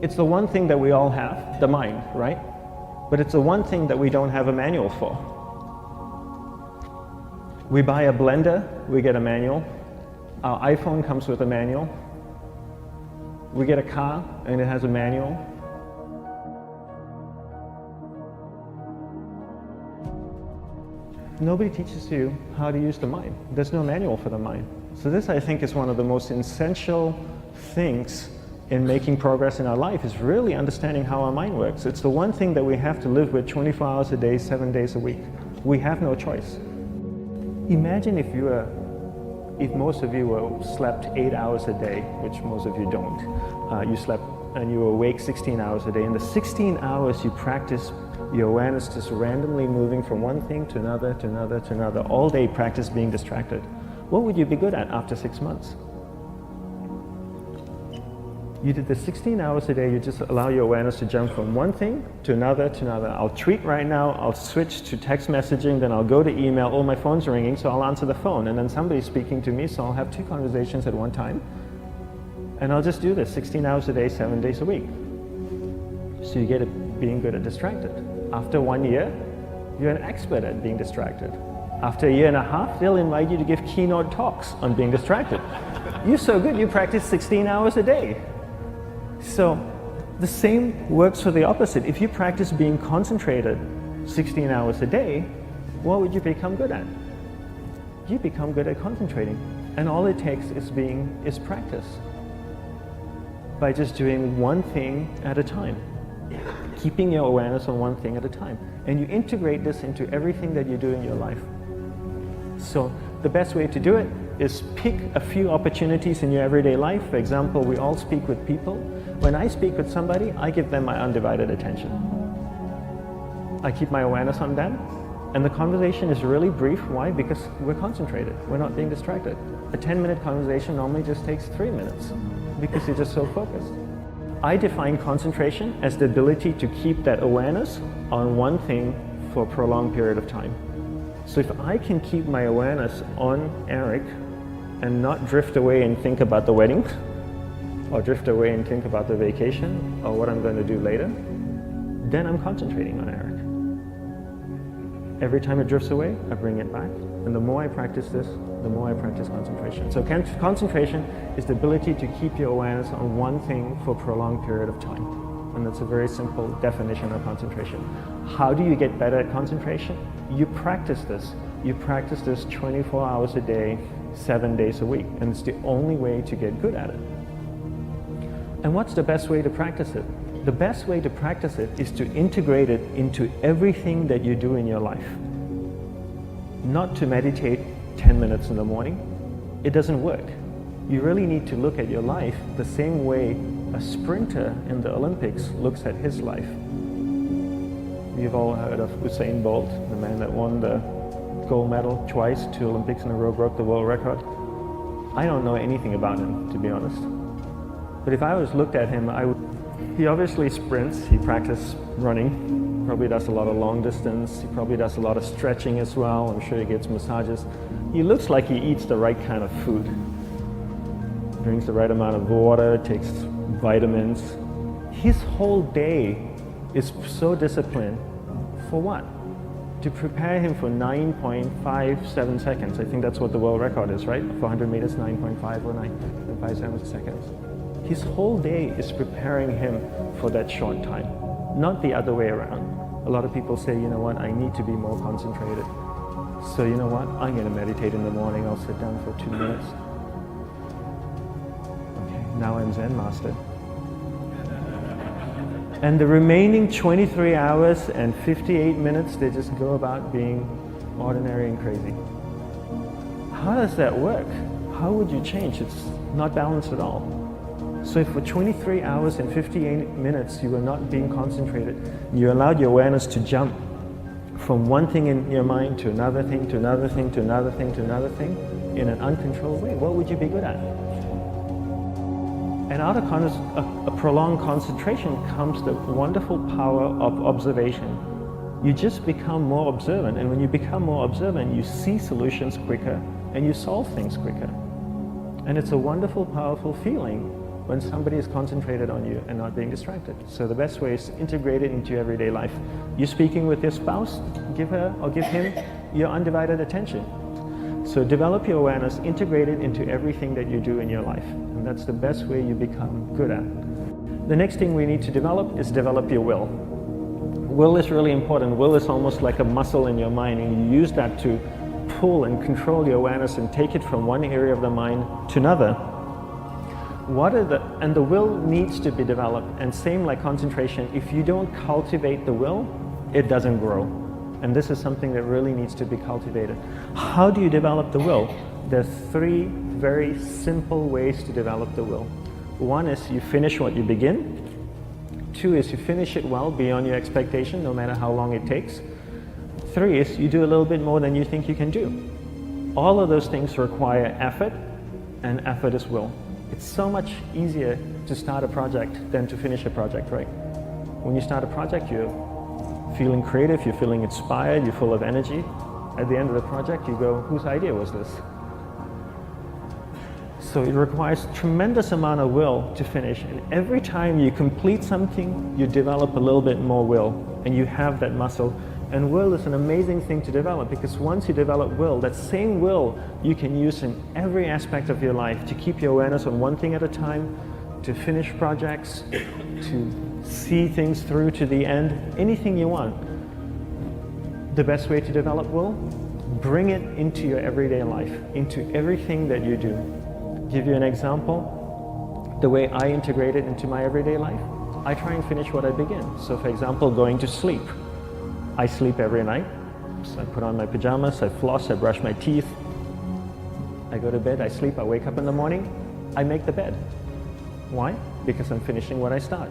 It's the one thing that we all have, the mind, right? But it's the one thing that we don't have a manual for. We buy a blender, we get a manual. Our iPhone comes with a manual. We get a car and it has a manual. Nobody teaches you how to use the mind. There's no manual for the mind. So this, I think, is one of the most essential things in making progress in our life, is really understanding how our mind works. It's the one thing that we have to live with 24 hours a day, 7 days a week. We have no choice. Imagine if most of you slept 8 hours a day, which most of you don't. You slept and you were awake 16 hours a day. In the 16 hours you practice your awareness just randomly moving from one thing to another, to another, to another. All day practice being distracted. What would you be good at after 6 months? You did the 16 hours a day, you just allow your awareness to jump from one thing to another, to another. I'll tweet right now, I'll switch to text messaging, then I'll go to email. Oh, my phone's ringing, so I'll answer the phone. And then somebody's speaking to me, so I'll have 2 conversations at one time. And I'll just do this 16 hours a day, 7 days a week. So you get it being good at distracted. After 1 year, you're an expert at being distracted. After a year and a half, they'll invite you to give keynote talks on being distracted. You're so good, you practice 16 hours a day. So the same works for the opposite. If you practice being concentrated 16 hours a day, what would you become good at? You become good at concentrating. And all it takes is practice. By just doing one thing at a time. Keeping your awareness on one thing at a time. And you integrate this into everything that you do in your life. So the best way to do it is pick a few opportunities in your everyday life. For example, we all speak with people. When I speak with somebody, I give them my undivided attention. I keep my awareness on them, and the conversation is really brief. Why? Because we're concentrated. We're not being distracted. A 10-minute conversation normally just takes 3 minutes because you're just so focused. I define concentration as the ability to keep that awareness on one thing for a prolonged period of time. So if I can keep my awareness on Eric and not drift away and think about the wedding, or drift away and think about the vacation, or what I'm going to do later, then I'm concentrating on Eric. Every time it drifts away, I bring it back. And the more I practice this, the more I practice concentration. So concentration is the ability to keep your awareness on one thing for a prolonged period of time. And that's a very simple definition of concentration. How do you get better at concentration? You practice this. You practice this 24 hours a day, 7 days a week. And it's the only way to get good at it. And what's the best way to practice it? The best way to practice it is to integrate it into everything that you do in your life. Not to meditate 10 minutes in the morning. It doesn't work. You really need to look at your life the same way a sprinter in the Olympics looks at his life. You've all heard of Usain Bolt, the man that won the gold medal twice, 2 Olympics in a row, broke the world record. I don't know anything about him, to be honest. But if I was looked at him, he obviously sprints, he practices running, probably does a lot of long distance, he probably does a lot of stretching as well, I'm sure he gets massages. He looks like he eats the right kind of food. Drinks the right amount of water, takes vitamins. His whole day is so disciplined. For what? To prepare him for 9.57 seconds. I think that's what the world record is, right? For 100 meters, 9.5 or 9.57 seconds. His whole day is preparing him for that short time, not the other way around. A lot of people say, you know what, I need to be more concentrated. So you know what, I'm going to meditate in the morning, I'll sit down for 2 minutes. Okay, now I'm Zen master. And the remaining 23 hours and 58 minutes, they just go about being ordinary and crazy. How does that work? How would you change? It's not balanced at all. So if for 23 hours and 58 minutes you were not being concentrated, you allowed your awareness to jump from one thing in your mind to another thing, to another thing, to another thing, to another thing, in an uncontrolled way, what would you be good at? And out of a prolonged concentration comes the wonderful power of observation. You just become more observant, and when you become more observant, you see solutions quicker and you solve things quicker. And it's a wonderful, powerful feeling when somebody is concentrated on you and not being distracted. So the best way is to integrate it into your everyday life. You're speaking with your spouse, give her or give him your undivided attention. So develop your awareness, integrate it into everything that you do in your life. And that's the best way you become good at. The next thing we need to develop is develop your will. Will is really important. Will is almost like a muscle in your mind, and you use that to pull and control your awareness and take it from one area of the mind to another. And the will needs to be developed, and same like concentration, if you don't cultivate the will, it doesn't grow. And this is something that really needs to be cultivated. How do you develop the will? There's 3 very simple ways to develop the will. 1 is you finish what you begin. 2 is you finish it well beyond your expectation, no matter how long it takes. 3 is you do a little bit more than you think you can do. All of those things require effort, and effort is will. It's so much easier to start a project than to finish a project, right? When you start a project, you're feeling creative, you're feeling inspired, you're full of energy. At the end of the project, you go, whose idea was this? So it requires tremendous amount of will to finish, and every time you complete something, you develop a little bit more will, and you have that muscle. And will is an amazing thing to develop, because once you develop will, that same will you can use in every aspect of your life to keep your awareness on one thing at a time, to finish projects, to see things through to the end, anything you want. The best way to develop will, bring it into your everyday life, into everything that you do. Give you an example, the way I integrate it into my everyday life, I try and finish what I begin. So for example, going to sleep. I sleep every night. So I put on my pajamas, I floss, I brush my teeth, I go to bed, I sleep, I wake up in the morning, I make the bed. Why? Because I'm finishing what I start.